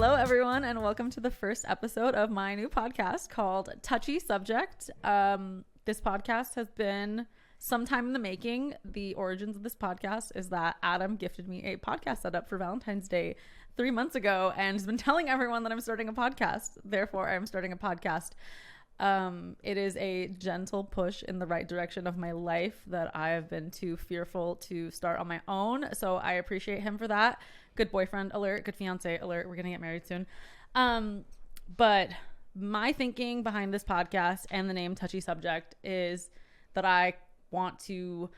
Hello, everyone, and welcome to the first episode of my new podcast called Touchy Subject. This podcast has been some time in the making. The origins of this podcast is that Adam gifted me a podcast setup for Valentine's Day 3 months ago and has been telling everyone that I'm starting a podcast. Therefore, I'm starting a podcast. It is a gentle push in the right direction of my life that I have been too fearful to start on my own. So I appreciate him for that. Good boyfriend alert, good fiance alert. We're gonna get married soon. But my thinking behind this podcast and the name Touchy Subject is that I want to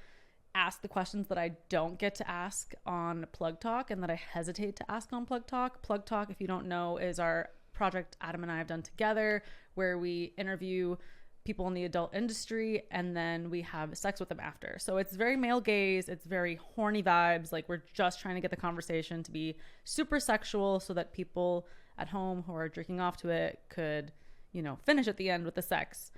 ask the questions that I don't get to ask on Plug Talk and that I hesitate to ask on Plug Talk. Plug Talk, if you don't know, is our project Adam and I have done together where we interview people in the adult industry and then we have sex with them after. So it's very male gaze, it's very horny vibes, like we're just trying to get the conversation to be super sexual so that people at home who are jerking off to it could, finish at the end with the sex.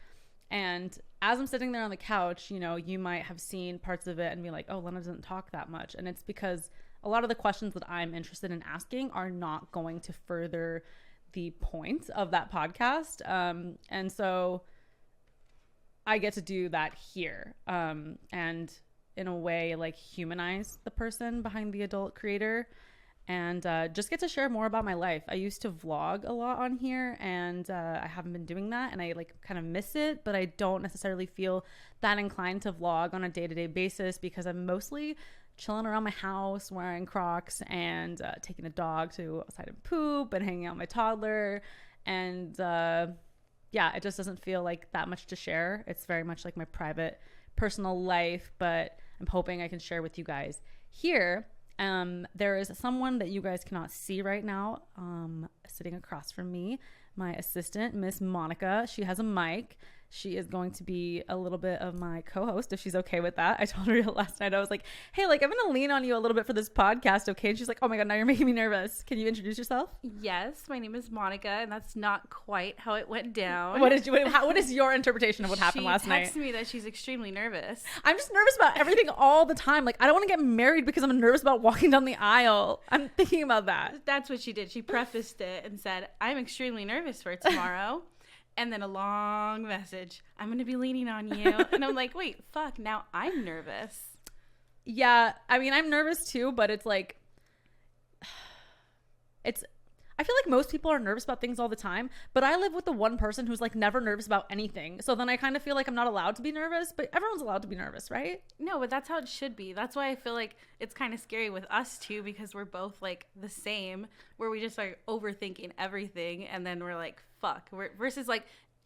And as I'm sitting there on the couch, you might have seen parts of it and be like, oh, Lena doesn't talk that much. And it's because a lot of the questions that I'm interested in asking are not going to further the point of that podcast. And so I get to do that here. And in a way, like humanize the person behind the adult creator and just get to share more about my life. I used to vlog a lot on here and I haven't been doing that and I kind of miss it, but I don't necessarily feel that inclined to vlog on a day-to-day basis because I'm mostly chilling around my house wearing Crocs and taking the dog to outside and poop and hanging out with my toddler. And it just doesn't feel like that much to share. It's very much like my private personal life, but I'm hoping I can share with you guys here. There is someone that you guys cannot see right now sitting across from me, my assistant, Miss Monica. She has a mic. She is going to be a little bit of my co-host if she's okay with that. I told her last night, I was like, hey, I'm going to lean on you a little bit for this podcast, okay? And she's like, oh my God, now you're making me nervous. Can you introduce yourself? Yes, my name is Monica, and that's not quite how it went down. What is your interpretation of what happened last night? She texted me that she's extremely nervous. I'm just nervous about everything all the time. I don't want to get married because I'm nervous about walking down the aisle. I'm thinking about that. That's what she did. She prefaced it and said, I'm extremely nervous for tomorrow. And then a long message, I'm going to be leaning on you. And I'm like, wait, fuck, now I'm nervous. Yeah, I mean, I'm nervous too, but it's I feel like most people are nervous about things all the time, but I live with the one person who's never nervous about anything. So then I kind of feel like I'm not allowed to be nervous, but everyone's allowed to be nervous, right? No, but that's how it should be. That's why I feel like it's kind of scary with us too, because we're both the same, where we just are overthinking everything. And then we're like, fuck, versus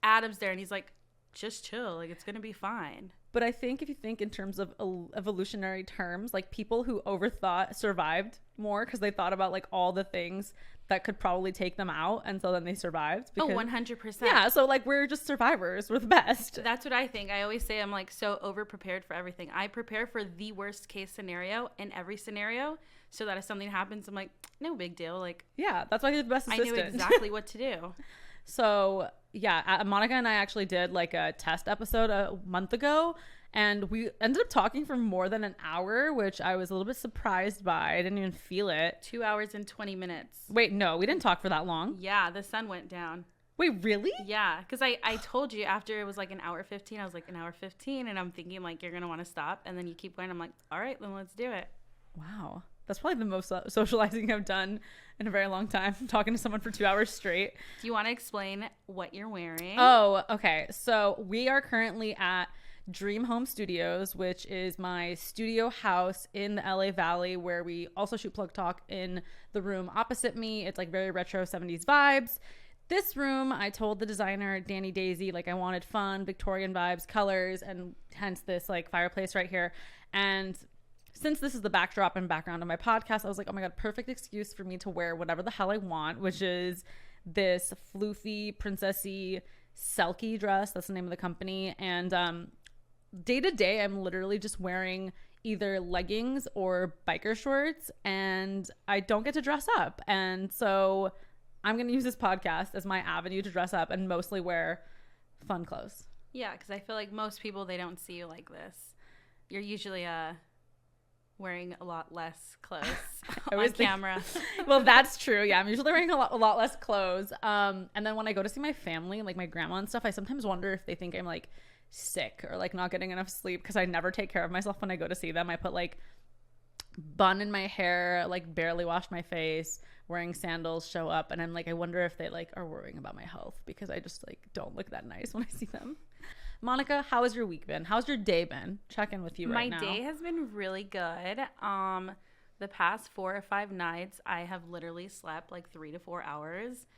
Adam's there and he's like, just chill. It's going to be fine. But I think if you think in terms of evolutionary terms, people who overthought survived more because they thought about all the things that could probably take them out. And so then they survived. Because, 100%. Yeah. So we're just survivors. We're the best. That's what I think. I always say I'm so over prepared for everything. I prepare for the worst case scenario in every scenario so that if something happens, I'm like, no big deal. Yeah, that's why you're the best assistant. I knew exactly what to do. So yeah, Monica and I actually did a test episode a month ago and we ended up talking for more than an hour, which I was a little bit surprised by. I didn't even feel it. 2 hours and 20 minutes. Wait, no, we didn't talk for that long. Yeah, the sun went down. Wait, really? Yeah, because I told you after it was an hour 15, I was an hour 15 and I'm thinking you're going to want to stop. And then you keep going. I'm like, all right, then let's do it. Wow. That's probably the most socializing I've done in a very long time, talking to someone for 2 hours straight. Do you want to explain what you're wearing? Oh, okay. So we are currently at Dream Home Studios, which is my studio house in the LA Valley where we also shoot Plug Talk in the room opposite me. It's very retro 70s vibes. This room, I told the designer, Danny Daisy, I wanted fun, Victorian vibes, colors, and hence this fireplace right here. And since this is the backdrop and background of my podcast, I was like, oh my God, perfect excuse for me to wear whatever the hell I want, which is this floofy, princessy, Selkie dress. That's the name of the company. And day to day, I'm literally just wearing either leggings or biker shorts, and I don't get to dress up. And so I'm going to use this podcast as my avenue to dress up and mostly wear fun clothes. Yeah, because I feel most people, they don't see you like this. You're usually wearing a lot less clothes I on was thinking- camera. Well, that's true. Yeah, I'm usually wearing a lot less clothes. And then when I go to see my family, like my grandma and stuff, I sometimes wonder if they think I'm like sick or like not getting enough sleep because I never take care of myself when I go to see them. I put like bun in my hair, like barely wash my face, wearing sandals, show up, and I'm like, I wonder if they like are worrying about my health because I just like don't look that nice when I see them. Monica, how has your week been? How's your day been? Check in with you right now. My day has been really good. The past 4 or 5 nights, I have literally slept like 3 to 4 hours.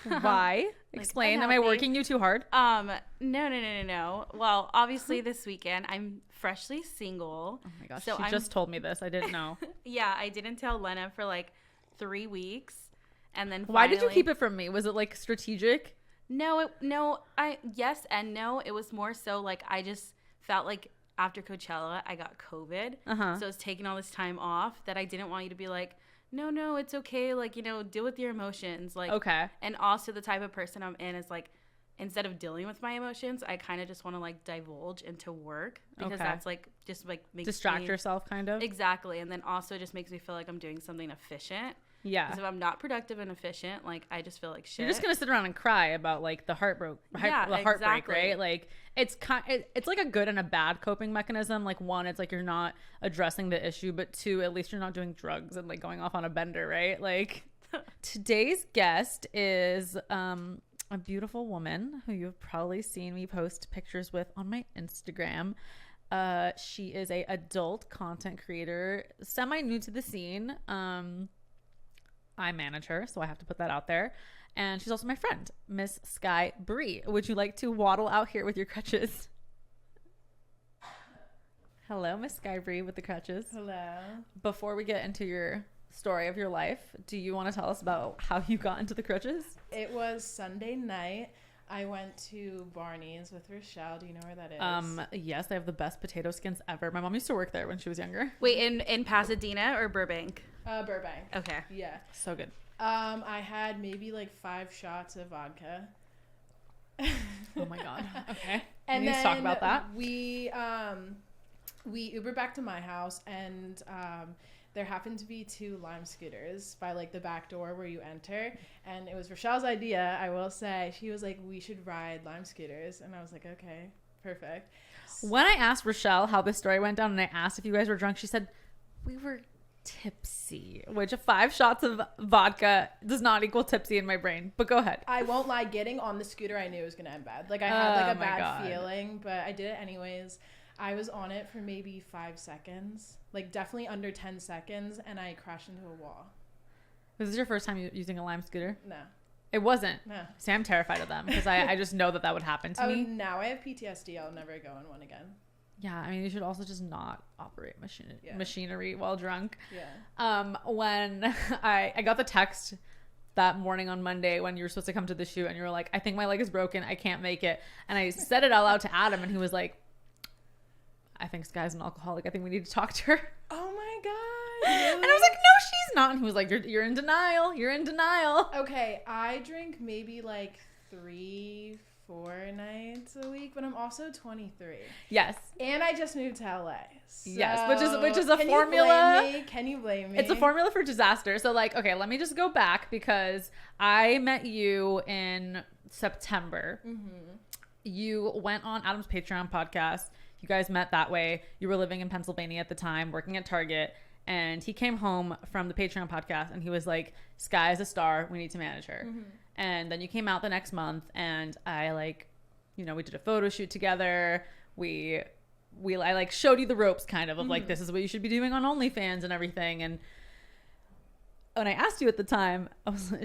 Why? Explain. Am I unhealthy. working you too hard? No. Well, obviously this weekend I'm freshly single. Oh my gosh, so she just told me this. I didn't know. Yeah, I didn't tell Lena for like 3 weeks, and then Why did you finally- keep it from me? Was it like strategic? Yes and no. It was more so like I just felt like after Coachella I got COVID, Uh-huh. so I was taking all this time off that I didn't want you to be like, no, it's okay, like, you know, deal with your emotions, like. Okay. And also the type of person I'm in is like, instead of dealing with my emotions, I kind of just want to like divulge into work because Okay. that's like just like makes Distract me, yourself, kind of. exactly, and then also just makes me feel like I'm doing something efficient. Yeah. Because if I'm not productive and efficient, like I just feel like shit. You're just gonna sit around and cry about like the heartbreak, exactly. right? Like it's it's like a good and a bad coping mechanism. Like one, it's like you're not addressing the issue, but two, at least you're not doing drugs and like going off on a bender, right? Like today's guest is a beautiful woman who you've probably seen me post pictures with on my Instagram. She is a adult content creator, semi new to the scene. I manage her, so I have to put that out there. And she's also my friend, Miss Sky Bree. Would you like to waddle out here with your crutches? Hello, Miss Sky Bree with the crutches. Hello. Before we get into your story of your life, do you want to tell us about how you got into the crutches? It was Sunday night. I went to Barney's with Rochelle. Do you know where that is? Yes, they have the best potato skins ever. My mom used to work there when she was younger. Wait, in Pasadena or Burbank? Burbank. Okay. Yeah. So good. I had maybe like 5 shots of vodka. Oh my god. Okay. And we need to talk about that. We Ubered back to my house, and there happened to be 2 Lime scooters by like the back door where you enter, and it was Rochelle's idea. I will say, she was like, we should ride Lime scooters, and I was like, okay, perfect. When I asked Rochelle how this story went down and I asked if you guys were drunk, she said we were tipsy, which 5 shots of vodka does not equal tipsy in my brain. But go ahead. I won't lie, getting on the scooter, I knew it was gonna end bad. Like I had like Oh a my bad God. feeling, but I did it anyways. I was on it for maybe 5 seconds, like definitely under 10 seconds, and I crashed into a wall. Was this your first time using a Lime scooter? No, It wasn't. no. See, I'm terrified of them because I just know that would happen to Oh, me. now I have PTSD. I'll never go on one again. Yeah, I mean, you should also just not operate Yeah. machinery while drunk. Yeah. When I got the text that morning on Monday when you were supposed to come to the shoot and you were like, I think my leg is broken, I can't make it. And I said it out loud to Adam and he was like, I think Sky's an alcoholic. I think we need to talk to her. Oh my god. Really? And I was like, no, she's not. And he was like, you're in denial. You're in denial. Okay, I drink maybe like 3-4 nights a week, but I'm also 23. Yes. And I just moved to LA. Yes, which is a can formula. You blame me? Can you blame me? It's a formula for disaster. So like, okay, let me just go back because I met you in September. Mm-hmm. You went on Adam's Patreon podcast. You guys met that way. You were living in Pennsylvania at the time, working at Target. And he came home from the Patreon podcast and he was like, Sky is a star. We need to manage her. Mm-hmm. And then you came out the next month and I like, you know, we did a photo shoot together. I like showed you the ropes kind of like, this is what you should be doing on OnlyFans and everything. And when I asked you at the time,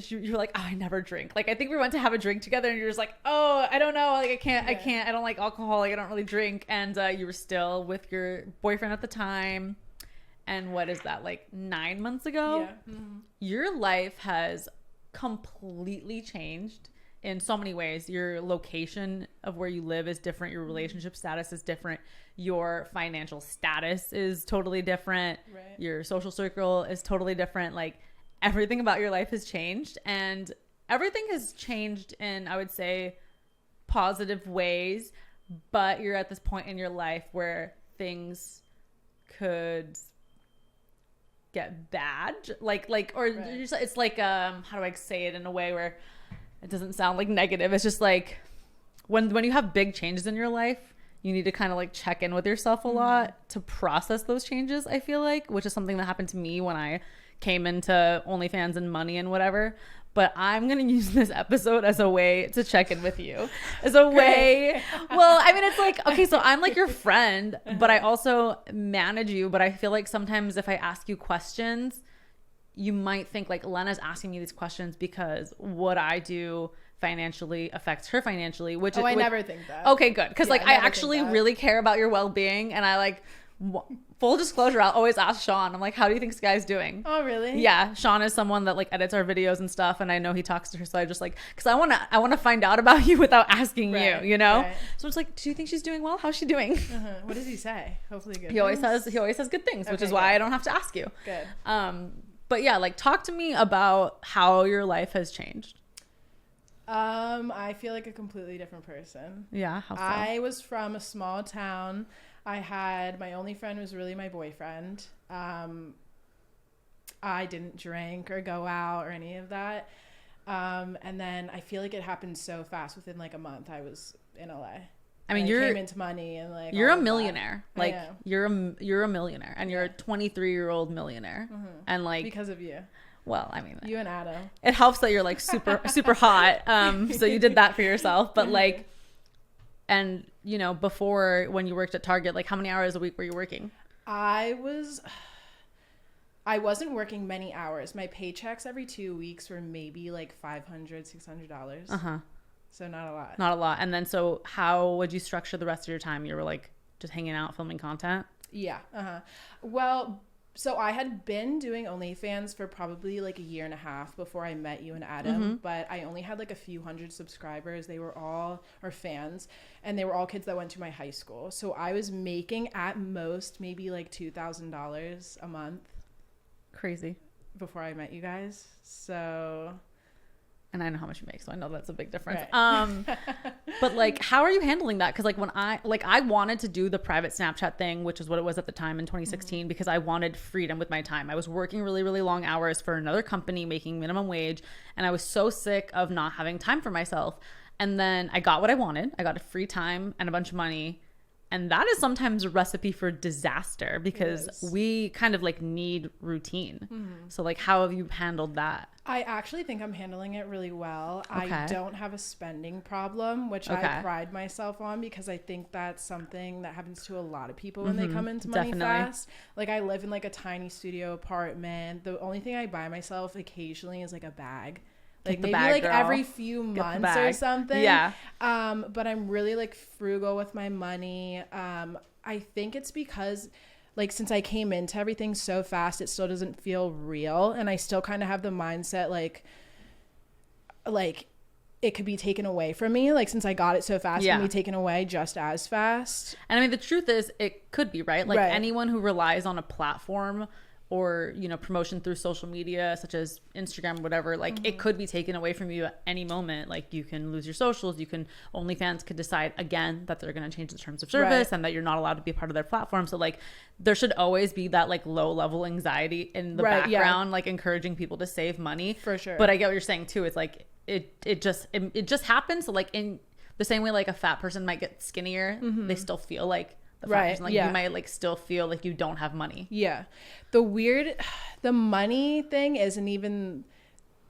you were like, oh, I never drink. Like, I think we went to have a drink together and you're just like, oh, I don't know. Like, I don't like alcohol. Like, I don't really drink. And you were still with your boyfriend at the time. And what is that, like 9 months ago? Yeah. Mm-hmm. Your life has completely changed in so many ways. Your location of where you live is different. Your relationship status is different. Your financial status is totally different. Right. Your social circle is totally different. Like, everything about your life has changed, and everything has changed in, I would say, positive ways, but you're at this point in your life where things could get bad, or Right. just, it's like how do I say it in a way where it doesn't sound like negative. It's just like when you have big changes in your life, you need to kind of like check in with yourself a lot to process those changes, I feel like, which is something that happened to me when I came into OnlyFans and money and whatever. But I'm going to use this episode as a way to check in with you. As a way. Well, I mean, it's like, okay, so I'm like your friend, but I also manage you. But I feel like sometimes if I ask you questions, you might think like Lena's asking me these questions because what I do financially affects her financially, which I never think that. Okay, good. Because Yeah, like I I never think actually that. really care about your well-being, and I like full disclosure, I'll always ask Sean. I'm like, how do you think Sky's doing? Oh, really? Yeah, Sean is someone that like edits our videos and stuff, and I know he talks to her, so I just like, because I want to find out about you without asking Right, you know. right. So it's like, do you think she's doing well? How's she doing? What does he say? Hopefully good. He always things? says good things, which Okay, is why good. I don't have to ask you. Good. But yeah, like talk to me about how your life has changed. I feel like a completely different person. Yeah, how so? I was from a small town. I had my only friend was really my boyfriend. I didn't drink or go out or any of that. And then I feel like it happened so fast. Within like a month, I was in LA. I mean, And you're came into money and like you're all a of that. millionaire. I Like am. you're a millionaire, and you're a 23-year-old millionaire. And like, Because of you, well, I mean, you and Adam. it helps that you're like super hot. So you did that for yourself, but like, and you know, before when you worked at Target, like how many hours a week were you working? I wasn't working many hours. My paychecks every 2 weeks were maybe like $500-$600. Uh-huh. So not a lot. Not a lot. And then so how would you structure the rest of your time? You were like just hanging out, filming content? Yeah. Well, so I had been doing OnlyFans for probably like a year and a half before I met you and Adam, but I only had like a few hundred subscribers. They were all, or fans, and they were all kids that went to my high school. So I was making at most maybe like $2,000 a month Crazy. before I met you guys. So And I know how much you make, so I know that's a big difference. Right. But like, how are you handling that? Because like when I wanted to do the private Snapchat thing, which is what it was at the time in 2016, because I wanted freedom with my time. I was working really, really long hours for another company, making minimum wage, and I was so sick of not having time for myself. And then I got what I wanted. I got a free time and a bunch of money. And that is sometimes a recipe for disaster because is. we kind of like need routine. So like, how have you handled that? I actually think I'm handling it really well. Okay. I don't have a spending problem, which Okay. I pride myself on because I think that's something that happens to a lot of people when they come into money definitely. fast. Like I live in like a tiny studio apartment. The only thing I buy myself occasionally is like a bag. Like the maybe bag, like girl. every few Get the months or bag. something. Yeah. But I'm really like frugal with my money. I think it's because like since I came into everything so fast, it still doesn't feel real, and I still kind of have the mindset like it could be taken away from me. Like since I got it so fast, it Yeah. can be taken away just as fast. And I mean, the truth is, it could be, right? Like Right. anyone who relies on a platform or, you know, promotion through social media, such as Instagram, whatever, like it could be taken away from you at any moment. Like you can lose your socials. You can, OnlyFans could decide again that they're going to change the terms of service Right. and that you're not allowed to be a part of their platform. So like there should always be that like low level anxiety in the Right, yeah. background, like encouraging people to save money. For sure. But I get what you're saying too. It's like, it just happens. So like in the same way, like a fat person might get skinnier, they still feel like the fat Right, person. Like yeah. you might like still feel like you don't have money. Yeah. The money thing isn't even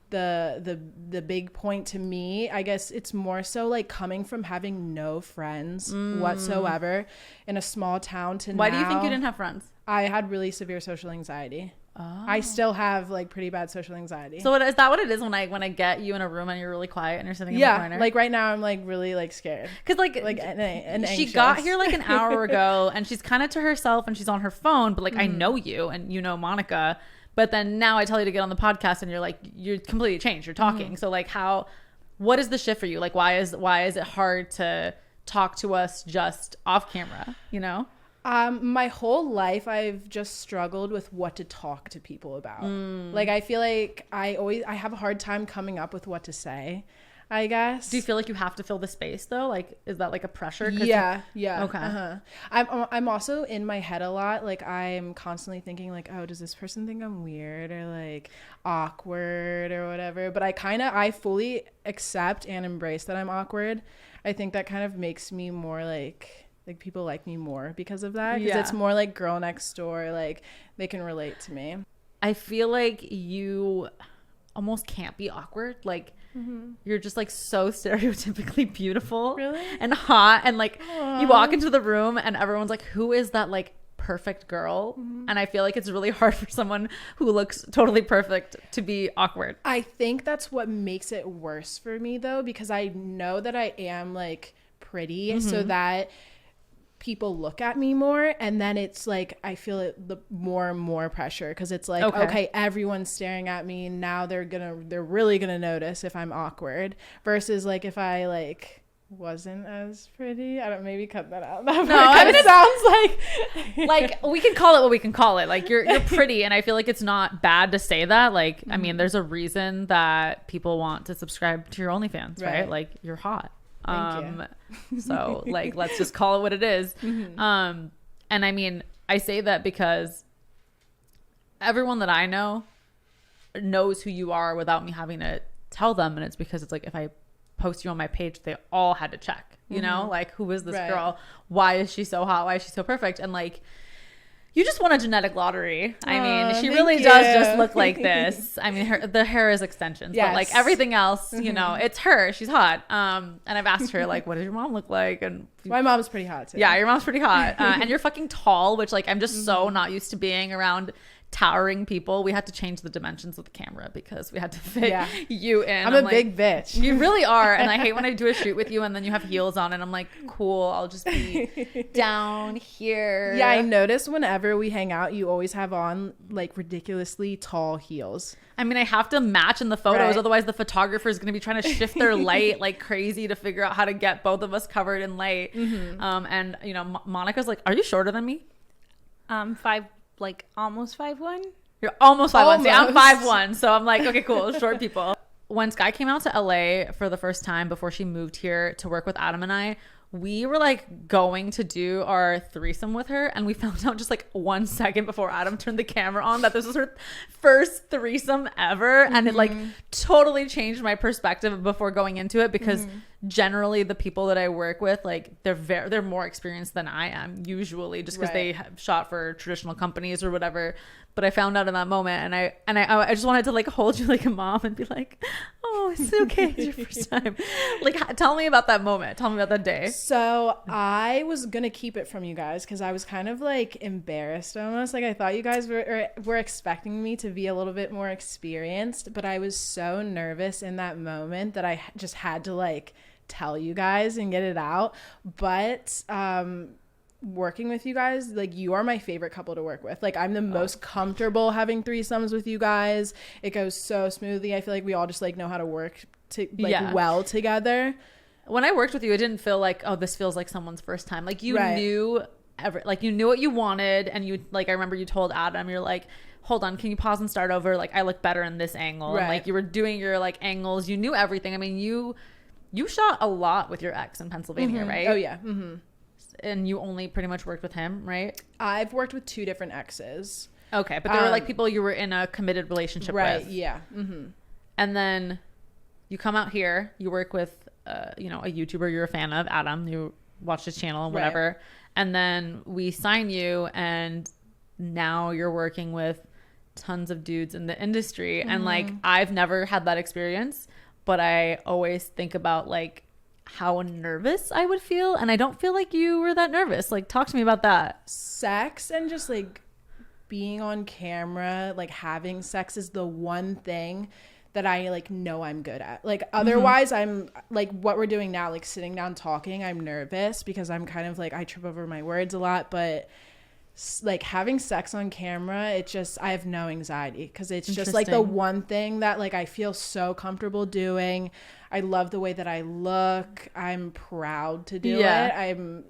the big point to me. I guess it's more so like coming from having no friends whatsoever in a small town to Why do you think you now, didn't have friends? I had really severe social anxiety. I still have like pretty bad social anxiety. So is that what it is when I get you in a room and you're really quiet and you're sitting in the yeah, corner? like right now I'm like really like scared. because like And she got anxious. here like an hour ago and she's kind of to herself and she's on her phone, but like I know you and you know Monica, but then now I tell you to get on the podcast and you're like, you're completely changed, you're talking. So like what is the shift for you? Like why is it hard to talk to us just off camera, you know? My whole life I've just struggled with what to talk to people about. Like I feel like I have a hard time coming up with what to say. I guess. Do you feel like you have to fill the space though? Like, is that like a pressure? Yeah. Okay. I'm also in my head a lot. Like, I'm constantly thinking like, oh, does this person think I'm weird or like awkward or whatever? But I fully accept and embrace that I'm awkward. I think that kind of makes me more like people like me more because of that. Because it's more like girl next door. Like, they can relate to me. I feel like you almost can't be awkward. Like, you're just like so stereotypically beautiful and hot, and like you walk into the room and everyone's like, who is that like perfect girl? And I feel like it's really hard for someone who looks totally perfect to be awkward. I think that's what makes it worse for me though, because I know that I am like pretty, so that people look at me more, and then it's like I feel it the more and more pressure, because it's like okay, everyone's staring at me now, they're really gonna notice if I'm awkward, versus like if I like wasn't as pretty. I don't, maybe cut that out. That kind of sounds like we can call it what we can call it. Like, you're pretty, and I feel like it's not bad to say that. Like, I mean, there's a reason that people want to subscribe to your OnlyFans, right? Like, you're hot. Thank you. So like, let's just call it what it is. And I mean, I say that because everyone that I know knows who you are without me having to tell them. And it's because it's like, if I post you on my page, they all had to check, you know, like, who is this girl? Why is she so hot? Why is she so perfect? And like, you just won a genetic lottery. I mean, she really does just look like this. I mean, the hair is extensions, but like everything else, you know, it's her. She's hot. And I've asked her, like, what does your mom look like? And my mom's pretty hot too. Yeah, your mom's pretty hot. And you're fucking tall, which like, I'm just so not used to being around towering people. We had to change the dimensions of the camera because we had to fit you in. I'm a like, big bitch. You really are. And I hate when I do a shoot with you and then you have heels on and I'm like, cool, I'll just be down here. Yeah, I notice whenever we hang out, you always have on like ridiculously tall heels. I mean, I have to match in the photos. Otherwise the photographer is going to be trying to shift their light like crazy to figure out how to get both of us covered in light. And you know, Monica's like, are you shorter than me? Like almost 5'1". You're almost 5'1". See, I'm 5'1", so I'm like, okay, cool, short people. When Sky came out to LA for the first time before she moved here to work with Adam and I, we were like going to do our threesome with her, and we found out just like 1 second before Adam turned the camera on that this was her first threesome ever. And it like totally changed my perspective before going into it, because generally the people that I work with, like, they're more experienced than I am usually, just because they have shot for traditional companies or whatever. But I found out in that moment, and I just wanted to like hold you like a mom and be like, oh, it's okay, it's your first time. Like, tell me about that moment. Tell me about that day. So I was gonna keep it from you guys because I was kind of like embarrassed almost. Like, I thought you guys were expecting me to be a little bit more experienced, but I was so nervous in that moment that I just had to like tell you guys and get it out. But working with you guys, like, you are my favorite couple to work with. Like, I'm the most comfortable having threesomes with you guys. It goes so smoothly. I feel like we all just like know how to work well together. When I worked with you, it didn't feel like, oh, this feels like someone's first time. Like, you knew you knew what you wanted, and you like, I remember you told Adam, you're like, hold on, can you pause and start over? Like, I look better in this angle. And like, you were doing your like angles. You knew everything. I mean, you shot a lot with your ex in Pennsylvania, right? Oh yeah. And you only pretty much worked with him, right? I've worked with 2 different exes. Okay, but there were like people you were in a committed relationship with. Right, yeah. And then you come out here, you work with, you know, a YouTuber you're a fan of, Adam. You watch his channel and whatever. And then we sign you, and now you're working with tons of dudes in the industry. And like, I've never had that experience, but I always think about like how nervous I would feel, and I don't feel like you were that nervous. Like, talk to me about that. Sex and just like being on camera, like having sex is the one thing that I like know I'm good at. Like, otherwise I'm like, what we're doing now, like sitting down talking, I'm nervous because I'm kind of like, I trip over my words a lot. But like having sex on camera, it just, I have no anxiety because it's just like the one thing that like I feel so comfortable doing. I love the way that I look. I'm proud to do it.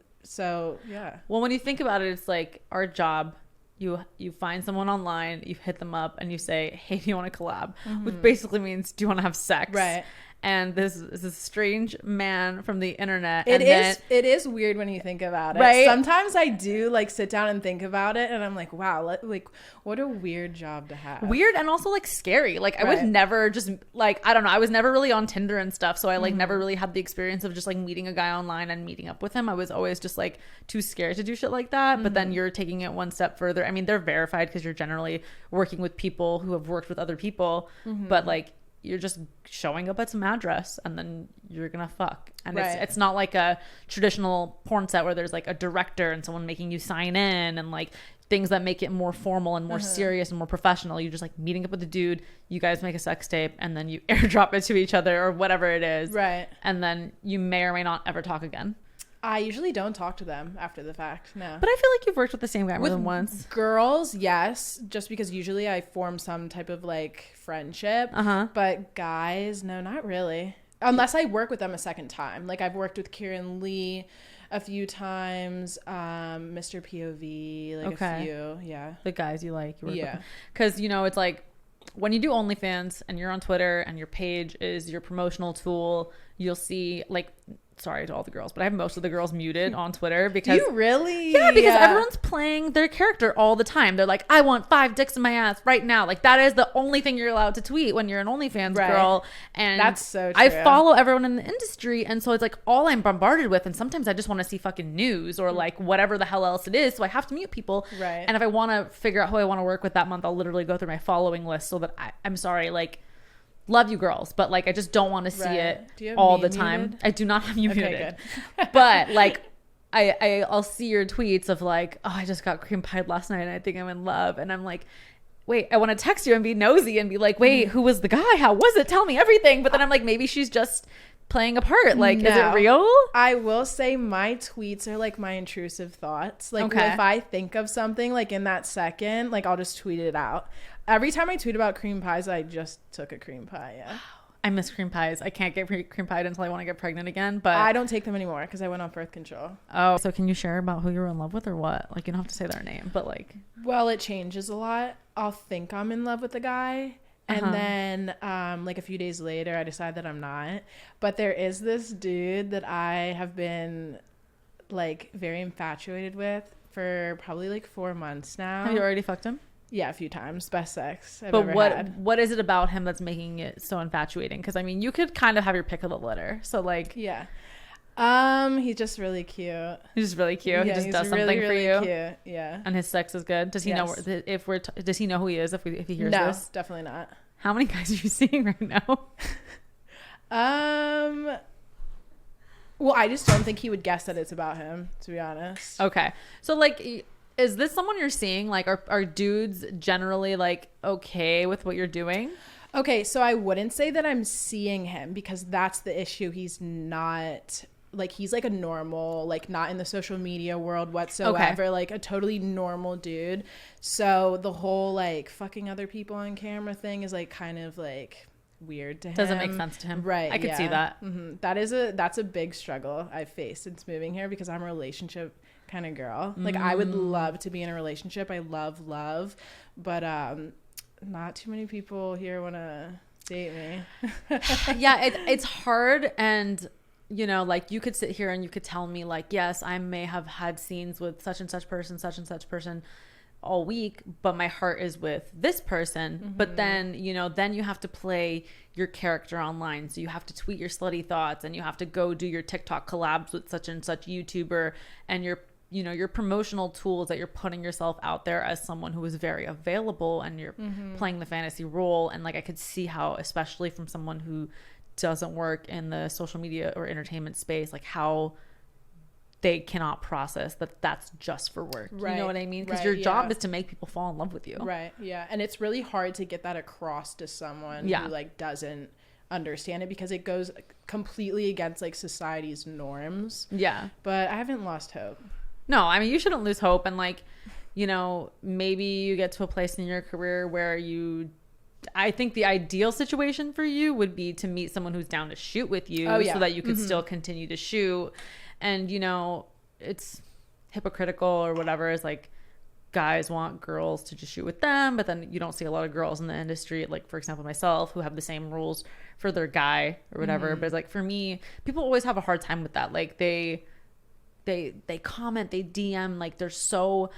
Well, when you think about it, it's like our job. You find someone online, you hit them up, and you say, hey, do you want to collab? Which basically means, do you want to have sex? Right. and this is a strange man from the internet. It is weird when you think about it. Right? Sometimes I do like sit down and think about it, and I'm like, wow, like what a weird job to have. Weird and also like scary. Like I would Right. never just like, I don't know, I was never really on Tinder and stuff, so I like never really had the experience of just like meeting a guy online and meeting up with him. I was always just like too scared to do shit like that. But then you're taking it one step further. I mean, they're verified because you're generally working with people who have worked with other people, but like you're just showing up at some address and then you're gonna fuck. And Right. it's not like a traditional porn set where there's like a director and someone making you sign in and like things that make it more formal and more serious and more professional. You're just like meeting up with a dude, you guys make a sex tape, and then you airdrop it to each other or whatever it is. Right. And then you may or may not ever talk again. I usually don't talk to them after the fact. No. But I feel like you've worked with the same guy more With than once. girls, yes, just because usually I form some type of like friendship. Uh-huh. But guys, no, not really. Unless I work with them a second time. Like I've worked with Kieran Lee a few times, Mr. POV, like Okay. a few, yeah. The guys you like. You work Yeah. Because, you know, it's like when you do OnlyFans and you're on Twitter and your page is your promotional tool, you'll see like, sorry to all the girls, but I have most of the girls muted on Twitter Do because you really? yeah, because everyone's playing their character all the time. They're like, I want 5 dicks in my ass right now. Like that is the only thing you're allowed to tweet when you're an OnlyFans Right. girl. And That's so I true. follow everyone in the industry, and so it's like all I'm bombarded with. And sometimes I just want to see fucking news or like whatever the hell else it is. So I have to mute people. Right. And if I want to figure out who I want to work with that month, I'll literally go through my following list so that I'm sorry, like. Love you girls, but like I just don't want to see Right. it Do you have all me the time. muted? I do not have you Okay, muted. good. But like I'll see your tweets of like, oh, I just got cream pied last night and I think I'm in love, and I'm like, wait, I want to text you and be nosy and be like, wait, who was the guy? How was it? Tell me everything. But then I'm like, maybe she's just playing a part. Like, is it No. real? I will say my tweets are like my intrusive thoughts. Like Okay. if I think of something like in that second, like I'll just tweet it out. Every time I tweet about cream pies, I just took a cream pie. Yeah. I miss cream pies. I can't get cream pied until I want to get pregnant again. But I don't take them anymore because I went on birth control. oh, so can you share about who you were in love with or what? Like, you don't have to say their name, but like, Well, it changes a lot. I'll think I'm in love with a guy, and Uh-huh. then like a few days later, I decide that I'm not. But there is this dude that I have been like very infatuated with for probably like 4 months now. have you already fucked him? Yeah, a few times. Best sex I've But ever what had. what is it about him that's making it so infatuating? Because I mean, you could kind of have your pick of the litter. So like, Yeah. He's just really cute. he's just really cute. He Yeah, just he's does really, something really for you. Cute. Yeah. And his sex is good. Does he know Yes. if we're does he know who he is if he hears No, this? definitely not. How many guys are you seeing right now? Well, I just don't think he would guess that it's about him, to be honest. Okay. So like, is this someone you're seeing? Like, are dudes generally like okay with what you're doing? Okay, so I wouldn't say that I'm seeing him because that's the issue. He's not like he's like a normal, like not in the social media world whatsoever, like a totally normal dude. So the whole like fucking other people on camera thing is like kind of like weird to him. Doesn't make sense to him. Right. I could see that. That's a big struggle I've faced since moving here because I'm a relationship kind of girl. Like I would love to be in a relationship. I love, but not too many people here want to date me. Yeah, it's hard. And you know, like you could sit here and you could tell me like, yes, I may have had scenes with such and such person all week, but my heart is with this person. But then, you know, then you have to play your character online. So you have to tweet your slutty thoughts and you have to go do your TikTok collabs with such and such YouTuber, and your, you know, your promotional tools that you're putting yourself out there as someone who is very available, and you're playing the fantasy role. And like, I could see how, especially from someone who doesn't work in the social media or entertainment space, like how they cannot process that that's just for work. You Right, know what I mean? Because right, your job yeah. is to make people fall in love with you. Right. Yeah. And it's really hard to get that across to someone Yeah. who like doesn't understand it because it goes completely against like society's norms. Yeah. But I haven't lost hope. No, I mean, you shouldn't lose hope. And like, you know, maybe you get to a place in your career where I think the ideal situation for you would be to meet someone who's down to shoot with you, Oh, yeah. so that you could still continue to shoot. And, you know, it's hypocritical or whatever, is like guys want girls to just shoot with them, but then you don't see a lot of girls in the industry, like for example myself, who have the same rules for their guy or whatever. But it's like, for me, people always have a hard time with that. Like they comment, they DM, like they're so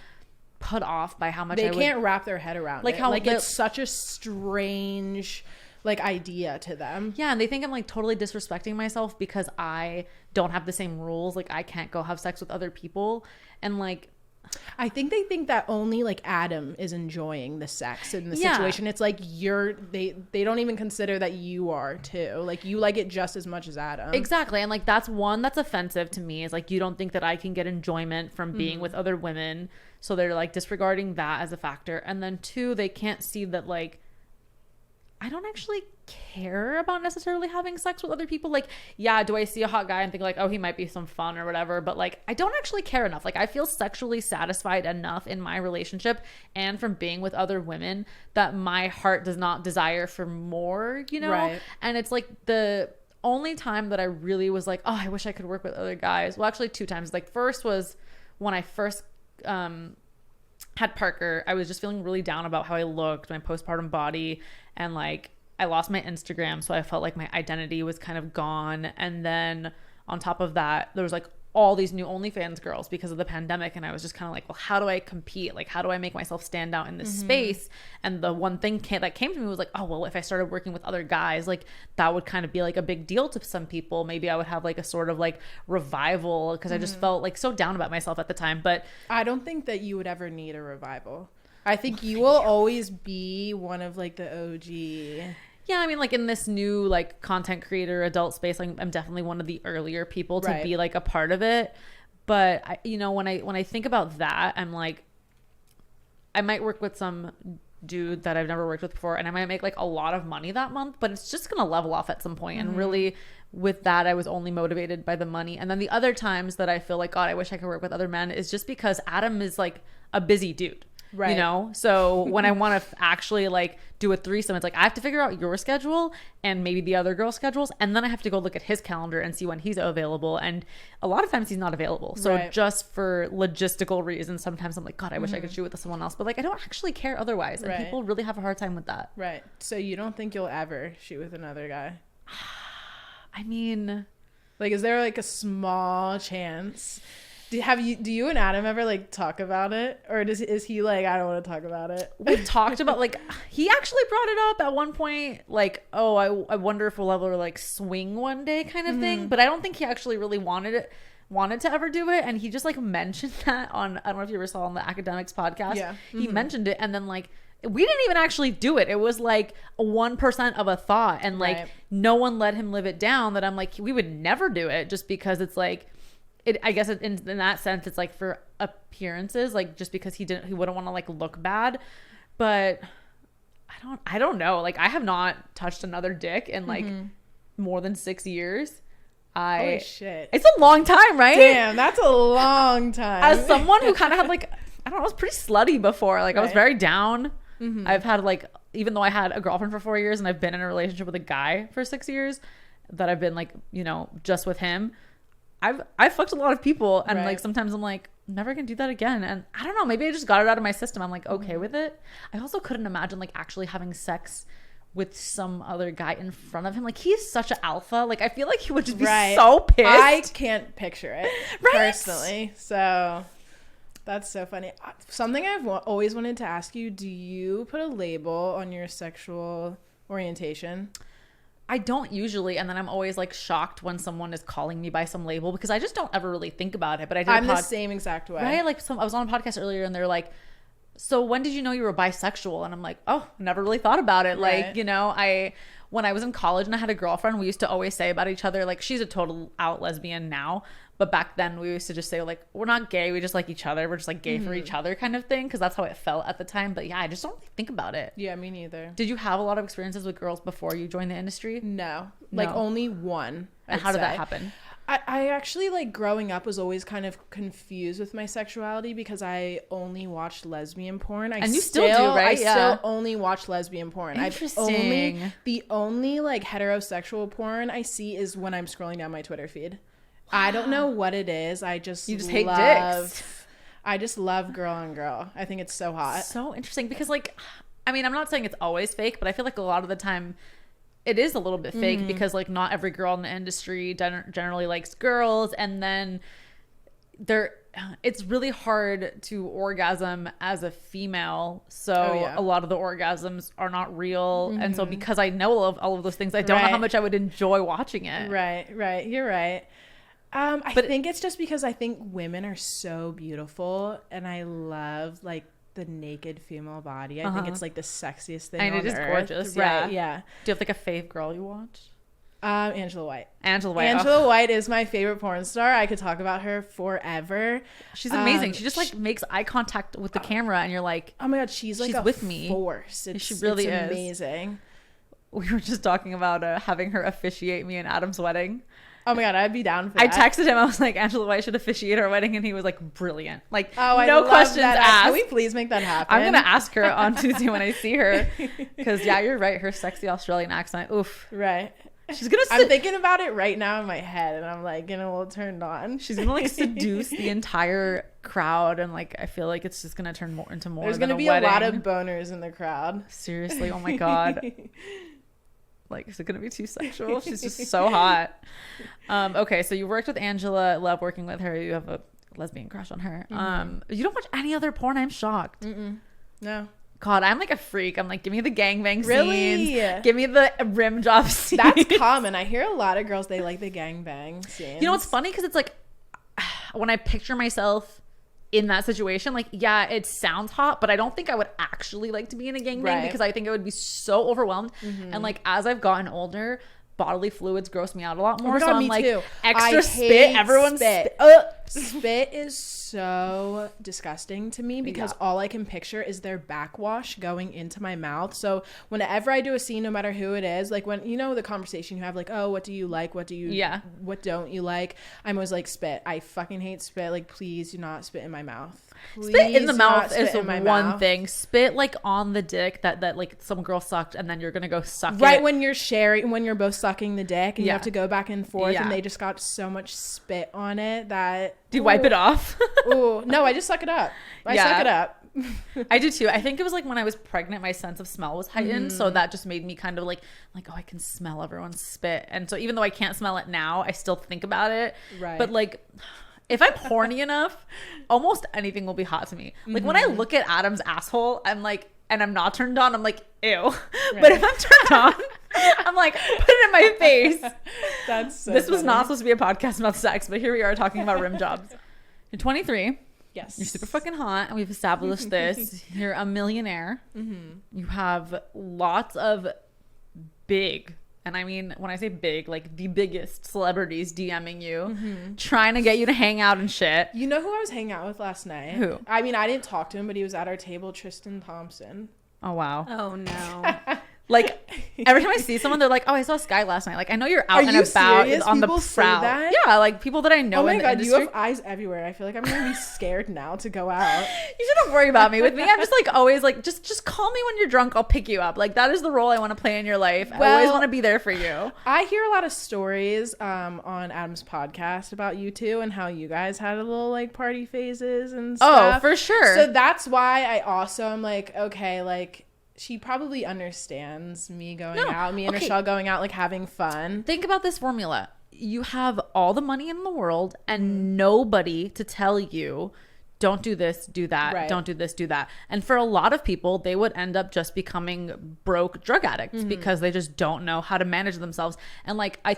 put off by how much they can't wrap their head around like it. how like it's such a strange like idea to them. Yeah, and they think I'm like totally disrespecting myself because I don't have the same rules. Like I can't go have sex with other people, and like I think they think that only like Adam is enjoying the sex in the situation. It's like they don't even consider that you are too. Like you like it just as much as Adam. Exactly. And like that's offensive to me, is like you don't think that I can get enjoyment from being with other women. So they're like disregarding that as a factor. And then 2, they can't see that like I don't actually care about necessarily having sex with other people. Like, yeah, do I see a hot guy and think like, oh, he might be some fun or whatever, but like I don't actually care enough. Like I feel sexually satisfied enough in my relationship and from being with other women that my heart does not desire for more, you know? Right. And it's like the only time that I really was like, oh, I wish I could work with other guys. Well, actually 2 times. Like first was when I first had Parker. I was just feeling really down about how I looked, my postpartum body, and like I lost my Instagram, so I felt like my identity was kind of gone. And then on top of that, there was like all these new OnlyFans girls because of the pandemic, and I was just kind of like, well, how do I compete? Like, how do I make myself stand out in this space? And the one thing that came to me was like, oh, well, if I started working with other guys, like that would kind of be like a big deal to some people. Maybe I would have like a sort of like revival, because I just felt like so down about myself at the time. But I don't think that you would ever need a revival. I think you will always be one of like the OG. Yeah, I mean, like in this new like content creator adult space, like I'm definitely one of the earlier people to be like a part of it. But I, you know, when I think about that, I'm like, I might work with some dude that I've never worked with before, and I might make like a lot of money that month, but it's just gonna level off at some point. And really, with that, I was only motivated by the money. And then the other times that I feel like, God, I wish I could work with other men, is just because Adam is like a busy dude. Right. You know, so when I want to actually like do a threesome, it's like I have to figure out your schedule and maybe the other girl's schedules, and then I have to go look at his calendar and see when he's available. And a lot of times he's not available. So just for logistical reasons, sometimes I'm like, God, I wish I could shoot with someone else, but like I don't actually care otherwise. And people really have a hard time with that. Right. So you don't think you'll ever shoot with another guy? I mean, like, is there like a small chance? Do you and Adam ever like talk about it, or is he like, I don't want to talk about it? We've talked about, like, he actually brought it up at one point, like, oh, I wonder if we'll ever like swing one day kind of thing. But I don't think he actually really wanted to ever do it. And he just like mentioned that on, I don't know if you ever saw on the Academics podcast. Yeah. He mentioned it, and then like we didn't even actually do it. It was like a 1% of a thought, and like no one let him live it down. That I'm like, we would never do it, just because it's like, I guess in that sense, it's like for appearances, like just because he wouldn't want to like look bad. But I don't know. Like I have not touched another dick in like more than 6 years. Holy shit. It's a long time, right? Damn, that's a long time. As someone who kind of had like, I don't know, I was pretty slutty before. Like I was very down. I've had like, even though I had a girlfriend for 4 years and I've been in a relationship with a guy for 6 years, that I've been like, you know, just with him, I've fucked a lot of people, and like sometimes I'm like, never gonna do that again. And I don't know, maybe I just got it out of my system. I'm like okay with it. I also couldn't imagine like actually having sex with some other guy in front of him. Like he's such an alpha. Like I feel like he would just be so pissed. I can't picture it personally. So that's so funny. Something I've always wanted to ask you: do you put a label on your sexual orientation? I don't usually, and then I'm always like shocked when someone is calling me by some label, because I just don't ever really think about it. But I'm the same exact way. Right? Like I was on a podcast earlier, and they're like, so when did you know you were bisexual? And I'm like, oh, never really thought about it. Like, you know, when I was in college and I had a girlfriend, we used to always say about each other, like, she's a total out lesbian now, but back then we used to just say like, we're not gay, we just like each other, we're just like gay for each other kind of thing, because that's how it felt at the time. But yeah, I just don't really think about it. Yeah, me neither. Did you have a lot of experiences with girls before you joined the industry? No. Like only one. And how did that happen? I actually, like, growing up was always kind of confused with my sexuality, because I only watched lesbian porn. And you still do, right? I still only watch lesbian porn. Interesting. The only like heterosexual porn I see is when I'm scrolling down my Twitter feed. Wow. I don't know what it is. You just hate dicks. I just love girl on girl. I think it's so hot. So interesting because like, I mean, I'm not saying it's always fake, but I feel like a lot of the time it is a little bit fake because like not every girl in the industry generally likes girls, and then it's really hard to orgasm as a female, so a lot of the orgasms are not real, and so because I know all of those things, I don't know how much I would enjoy watching it. Right, you're right. I think it's just because I think women are so beautiful, and I love like the naked female body. I think it's like the sexiest thing and on it is earth. gorgeous. Right, Yeah. Do you have like a fave girl you watch? Angela White. Angela White is my favorite porn star. I could talk about her forever. She's amazing. She just like makes eye contact with the camera, and you're like, oh my god, she's like a with me. force. She really is amazing. We were just talking about having her officiate me and Adam's wedding. Oh my god, I'd be down for that. I texted him. I was like, Angela White should officiate our wedding, and he was like, brilliant. Like, no questions asked. Can we asked. please make that happen? I'm gonna ask her on Tuesday when I see her, because yeah, you're right. Her sexy Australian accent. Oof. Right. She's gonna. I'm thinking about it right now in my head, and I'm like getting a little turned on. She's gonna like seduce the entire crowd, and like I feel like it's just gonna turn into more. There's than gonna be wedding. a lot of boners in the crowd. Seriously, oh my god. Like, is it gonna be too sexual? She's just so hot. Okay, so you worked with Angela, love working with her. You have a lesbian crush on her. You don't watch any other porn? I'm shocked. No. God, I'm like a freak. I'm like, give me the gangbang Really? scenes. Give me the rim job scenes. That's common. I hear a lot of girls, they like the gangbang scenes. You know what's funny? Because it's like, when I picture myself in that situation, like, yeah, it sounds hot, but I don't think I would actually like to be in a gangbang because I think I would be so overwhelmed. And like, as I've gotten older, bodily fluids gross me out a lot more. Oh my God, so I'm me like, too. extra I spit. hate Everyone's spit. spit. Spit is so disgusting to me because all I can picture is their backwash going into my mouth. So whenever I do a scene, no matter who it is, like when, you know, the conversation you have, like, oh, what do you like? What don't you like? I'm always like, spit. I fucking hate spit. Like, please do not spit in my mouth. Spit in the mouth is the one thing. Spit like on the dick that like some girl sucked, and then you're gonna go suck it. Right, when you're sharing, when you're both sucking the dick and you have to go back and forth, and they just got so much spit on it that. Do you wipe it off? Ooh, no, I just suck it up. I suck it up. I do too. I think it was like when I was pregnant, my sense of smell was heightened, so that just made me kind of like, oh, I can smell everyone's spit, and so even though I can't smell it now, I still think about it. Right. But like, if I'm horny enough, almost anything will be hot to me. Like when I look at Adam's asshole, I'm like, and I'm not turned on, I'm like, ew. Right. But if I'm turned on, I'm like, put it in my face. That's so This was funny. not supposed to be a podcast about sex, but here we are talking about rim jobs. You're 23. Yes. You're super fucking hot, and we've established this. You're a millionaire. You have lots of big, and I mean, when I say big, like the biggest celebrities DMing you, trying to get you to hang out and shit. You know who I was hanging out with last night? Who? I mean, I didn't talk to him, but he was at our table, Tristan Thompson. Oh, wow. Oh no. Like, every time I see someone, they're like, oh, I saw Sky last night. Like, I know you're out and you about serious? on People the say prowl. that? Yeah, like people that I know Oh my in the God, industry. you have eyes everywhere. I feel like I'm going to be scared now to go out. You shouldn't worry about me. With me, I'm just like always like, just call me when you're drunk. I'll pick you up. Like, that is the role I want to play in your life. I always want to be there for you. I hear a lot of stories on Adam's podcast about you two and how you guys had a little like party phases and stuff. Oh, for sure. So that's why I also am like, okay, like she probably understands me going out, me and Rochelle going out, like having fun. Think about this formula. You have all the money in the world and nobody to tell you, don't do this, do that, Right. don't do this, do that. And for a lot of people, they would end up just becoming broke drug addicts because they just don't know how to manage themselves. And like I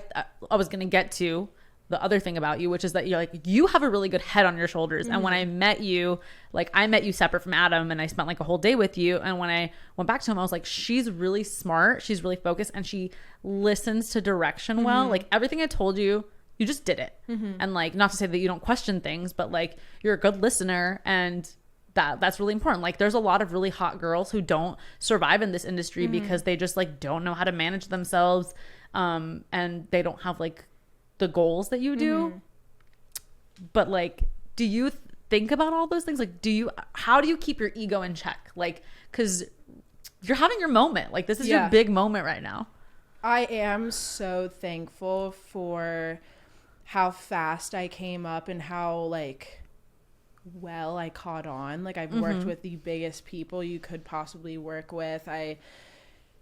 was going to get to the other thing about you, which is that you're like, you have a really good head on your shoulders. And when I met you, like I met you separate from Adam, and I spent like a whole day with you. And when I went back to him, I was like, she's really smart. She's really focused, and she listens to direction well. Like everything I told you, you just did it. And like, not to say that you don't question things, but like you're a good listener, and that's really important. Like there's a lot of really hot girls who don't survive in this industry because they just like don't know how to manage themselves. And they don't have like the goals that you do. But like, do you think about all those things? Like, how do you keep your ego in check? Like, because you're having your moment. Like, this is your big moment right now. I am so thankful for how fast I came up and how like well. I caught on. Like, I've worked with the biggest people you could possibly work with. I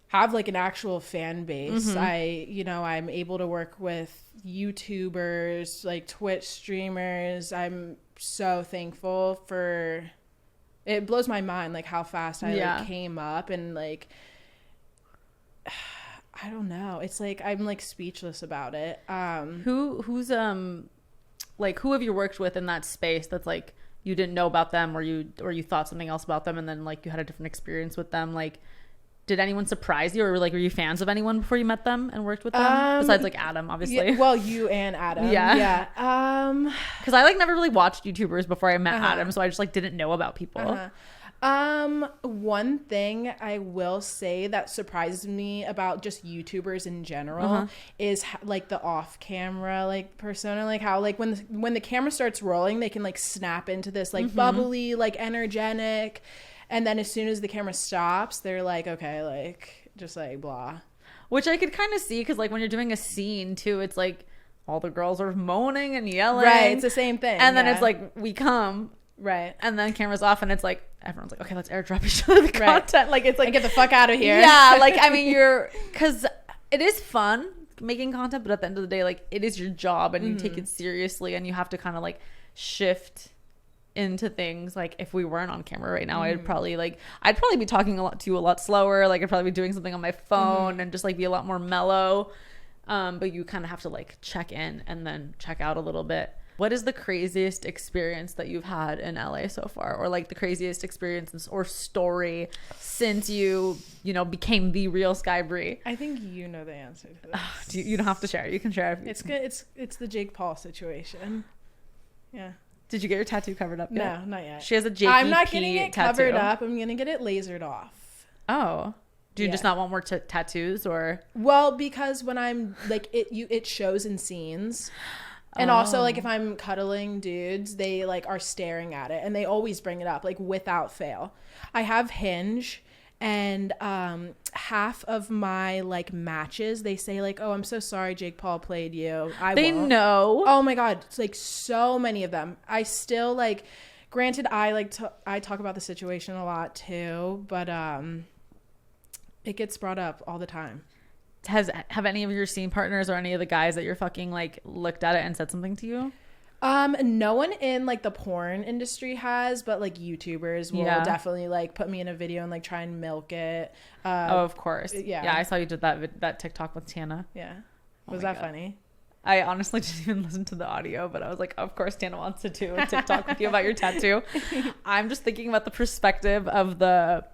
have like an actual fan base. I'm able to work with YouTubers, like Twitch streamers. I'm so thankful for it. Blows my mind like how fast I like came up, and like I don't know. It's like I'm like speechless about it. Who's like, who have you worked with in that space that's like you didn't know about them, or you thought something else about them, and then like you had a different experience with them? Like, did anyone surprise you, or like were you fans of anyone before you met them and worked with them? Besides like Adam, obviously. Yeah, well, you and Adam. Yeah. Because I like never really watched YouTubers before I met Adam, so I just like didn't know about people. One thing I will say that surprises me about just YouTubers in general is like the off-camera like persona, like how like when the camera starts rolling, they can like snap into this like bubbly, like energetic, and then as soon as the camera stops, they're like, okay, like just like blah. Which I could kind of see, because like when you're doing a scene too, it's like all the girls are moaning and yelling. Right, it's the same thing. And then it's like we come. Right. And then camera's off, and it's like everyone's like, okay, let's airdrop each other the content. Like, it's like, and get the fuck out of here. Yeah, like, I mean, because it is fun making content, but at the end of the day, like, it is your job, and you take it seriously, and you have to kind of like shift into things. Like, if we weren't on camera right now, I'd probably be talking a lot slower. Like, I'd probably be doing something on my phone and just like be a lot more mellow. But you kind of have to like check in and then check out a little bit. What is the craziest experience that you've had in LA so far, or like the craziest experience or story since you became the real Sky Bri? I think you know the answer to this. You don't have to share. You can share. It's good. It's the Jake Paul situation. Yeah. Did you get your tattoo covered up yet? No, not yet. She has a JPP I'm not getting it tattoo. covered up. I'm gonna get it lasered off. Oh. Do you just not want more tattoos, or? Well, because when I'm like it shows in scenes. And also, like, if I'm cuddling dudes, they, like, are staring at it. And they always bring it up, like, without fail. I have Hinge. And half of my, like, matches, they say, like, oh, I'm so sorry Jake Paul played you. They won't. know. Oh, my God. It's, like, so many of them. I still, like, granted, I talk about the situation a lot, too. But it gets brought up all the time. Have any of your scene partners or any of the guys that you're fucking like looked at it and said something to you? No one in like the porn industry has, but like YouTubers will definitely like put me in a video and like try and milk it. Of course. Yeah, I saw you did that TikTok with Tana. Yeah. Was that funny? I honestly didn't even listen to the audio, but I was like, of course Tana wants to do a TikTok with you about your tattoo. I'm just thinking about the perspective of the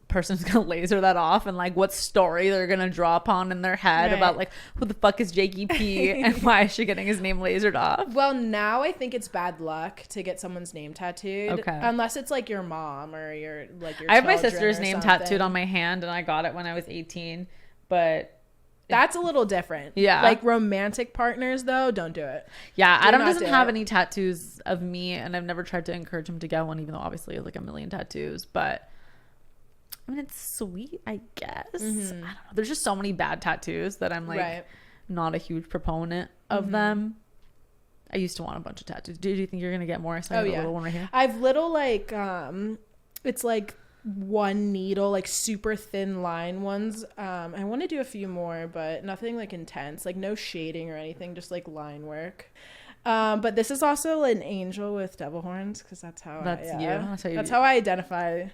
person who's gonna laser that off, and like what story they're gonna draw upon in their head about like, who the fuck is Jakey P and why is she getting his name lasered off? Well, now I think it's bad luck to get someone's name tattooed. Okay. Unless it's like your mom or your I have my sister's name tattooed on my hand, and I got it when I was 18, but that's a little different. Yeah. Like romantic partners though, don't do it. Yeah, Adam doesn't have any tattoos of me, and I've never tried to encourage him to get one, even though obviously he has like a million tattoos. But I mean, it's sweet, I guess. I don't know. There's just so many bad tattoos that I'm like not a huge proponent of them. I used to want a bunch of tattoos. Do you think you're gonna get more? I saw a little one right here. I've little like it's like one needle, like super thin line ones. I want to do a few more, but nothing like intense, like no shading or anything, just like line work. But this is also an angel with devil horns, because that's how that's how I identify.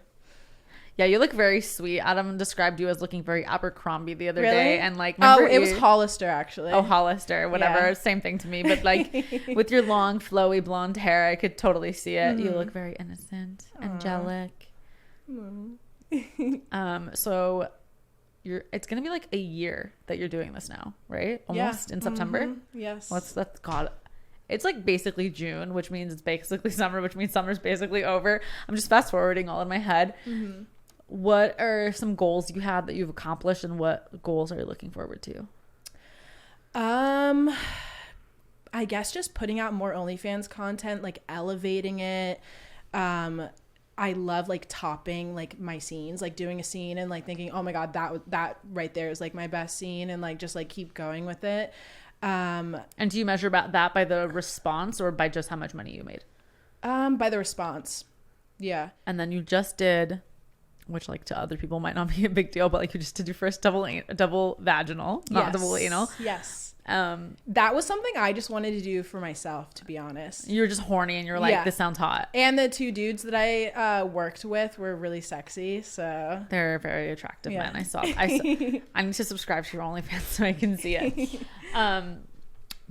Yeah, you look very sweet. Adam described you as looking very Abercrombie the other day, and like, it was Hollister actually. Oh, Hollister, whatever, same thing to me. But like, with your long, flowy blonde hair, I could totally see it. You look very innocent, angelic. So it's gonna be like a year that you're doing this now, right? Almost in September. Yes. That's God. It's like basically June, which means it's basically summer, which means summer's basically over. I'm just fast forwarding all in my head. What are some goals you have that you've accomplished, and what goals are you looking forward to? I guess just putting out more OnlyFans content, like elevating it. I love like topping like my scenes, like doing a scene and like thinking, oh my God, that right there is like my best scene, and like just like keep going with it. And do you measure about that by the response or by just how much money you made? By the response. Yeah. And then you just did, which like to other people might not be a big deal, but like you just did your first double vaginal, not double anal. Yes. That was something I just wanted to do for myself, to be honest. You were just horny and you're like, this sounds hot. And the 2 dudes that I worked with were really sexy, so they're very attractive men. I saw. I need to subscribe to your OnlyFans so I can see it.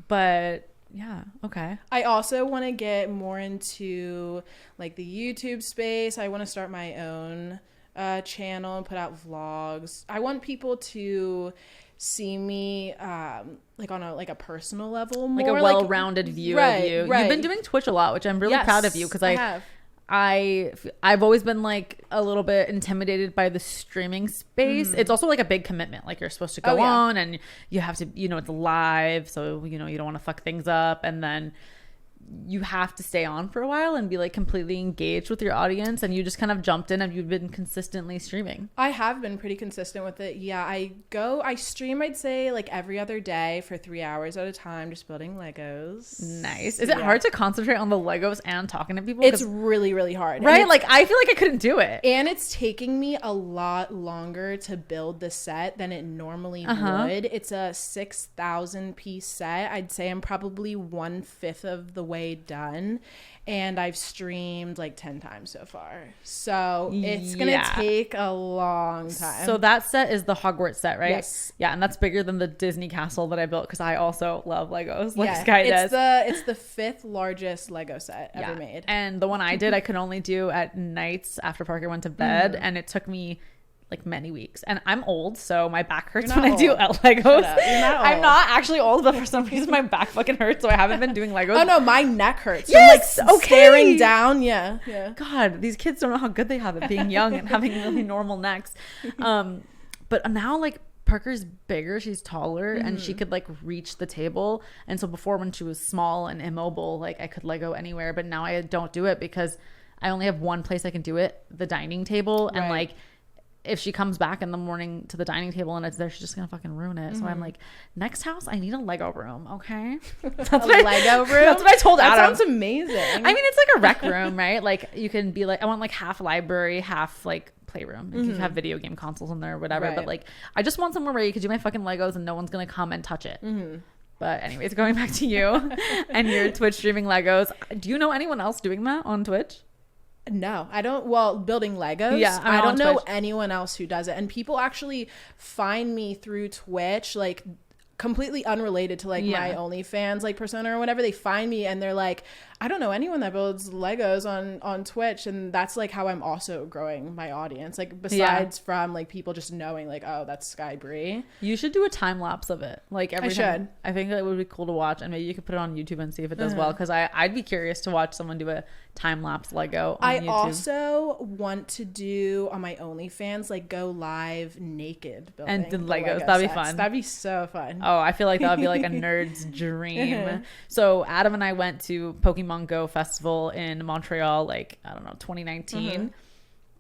But yeah, okay. I also want to get more into like the YouTube space. I want to start my own channel and put out vlogs. I want people to see me like on a personal level, more like a well-rounded view of you. Right. You've been doing Twitch a lot, which I'm really proud of you, because I've always been like a little bit intimidated by the streaming space. It's also like a big commitment. Like you're supposed to go on and you have to, it's live, so you don't want to fuck things up, and then you have to stay on for a while and be like completely engaged with your audience, and you just kind of jumped in and you've been consistently streaming. I have been pretty consistent with it. Yeah, I stream, I'd say like every other day for 3 hours at a time, just building Legos. Nice. Is it hard to concentrate on the Legos and talking to people? It's really, really hard. Right? Like I feel like I couldn't do it. And it's taking me a lot longer to build the set than it normally would. It's a 6,000 piece set. I'd say I'm probably 1/5 of the way done, and I've streamed like 10 times so far, so it's gonna take a long time. So that set is the Hogwarts set, right? Yes. Yeah, and that's bigger than the Disney castle that I built, because I also love Legos like Sky does. It's the 5th largest Lego set ever made, and the one I did I could only do at nights after Parker went to bed, and it took me like many weeks, and I'm old, so my back hurts when I do Legos. You're not old. I'm not actually old, but for some reason my back fucking hurts, so I haven't been doing Legos. Oh no, my neck hurts. Yes, from, like, staring down. Yeah. God, these kids don't know how good they have it being young and having really normal necks. But now like Parker's bigger, she's taller, and she could like reach the table. And so before, when she was small and immobile, like I could Lego anywhere, but now I don't do it because I only have one place I can do it, the dining table, and like if she comes back in the morning to the dining table and it's there, she's just gonna fucking ruin it. So I'm like, next house, I need a Lego room, okay? That's a Lego room? That's what I told Adam. That sounds amazing. I mean, it's like a rec room, right? Like you can be like, I want like half library, half like playroom. You can have video game consoles in there or whatever. But like, I just want somewhere where you could do my fucking Legos and no one's gonna come and touch it. But anyways, going back to you and your Twitch streaming Legos. Do you know anyone else doing that on Twitch? No, I don't. Well, building Legos. Yeah, I don't know anyone else who does it. And people actually find me through Twitch, like completely unrelated to like my OnlyFans like persona or whatever. They find me and they're like, I don't know anyone that builds Legos on Twitch, and that's like how I'm also growing my audience. Like besides from like people just knowing like, oh, that's Sky Brie. You should do a time lapse of it. Like every time. I think it would be cool to watch, and maybe you could put it on YouTube and see if it does well. Because I'd be curious to watch someone do a time lapse Lego on YouTube. I also want to do on my OnlyFans like go live naked building and the Legos. Lego That'd be sets. fun. That'd be so fun. Oh, I feel like that would be like a nerd's dream. So Adam and I went to Pokemon Go Festival in Montreal, like, I don't know, 2019.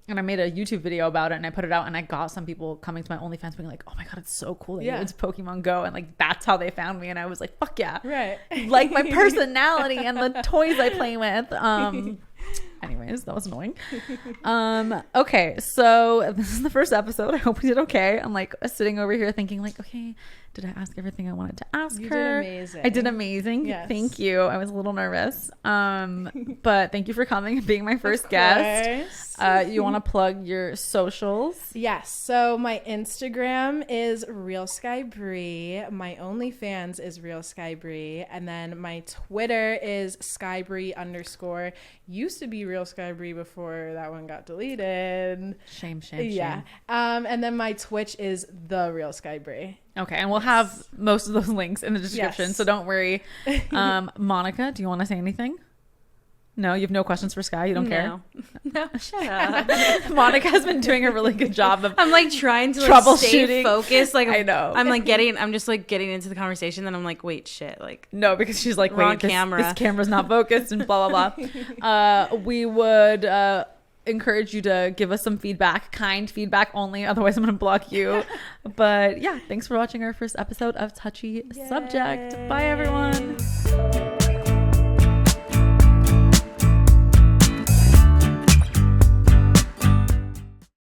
And I made a YouTube video about it and I put it out, and I got some people coming to my OnlyFans being like, oh my God, it's so cool that it's Pokemon Go. And like, that's how they found me. And I was like, fuck yeah. Right. Like my personality and the toys I play with. Anyways, that was annoying. Okay, so this is the first episode. I hope we did okay. I'm like sitting over here thinking like, okay, did I ask everything I wanted to ask her? You did amazing. I did amazing. Yes. Thank you. I was a little nervous. But thank you for coming and being my first guest. You want to plug your socials? Yes. So my Instagram is Real Sky Brie. My OnlyFans is Real Sky Brie. And then my Twitter is SkyBrie_. Used to be Real Sky Brie before that one got deleted. Shame. Yeah. And then my Twitch is The Real Sky Brie. Okay, and we'll have most of those links in the description, so don't worry. Monica, do you want to say anything? No, you have no questions for Sky? You don't care? No, shut up. Monica has been doing a really good job of I'm like trying to like stay focused. Like I know. I'm just like getting into the conversation, then I'm like, wait, shit. Like no, because she's like, wait, this camera's not focused and blah blah blah. We would encourage you to give us some feedback, kind feedback only, otherwise I'm gonna block you. But yeah, thanks for watching our first episode of Touchy Subject. Bye everyone.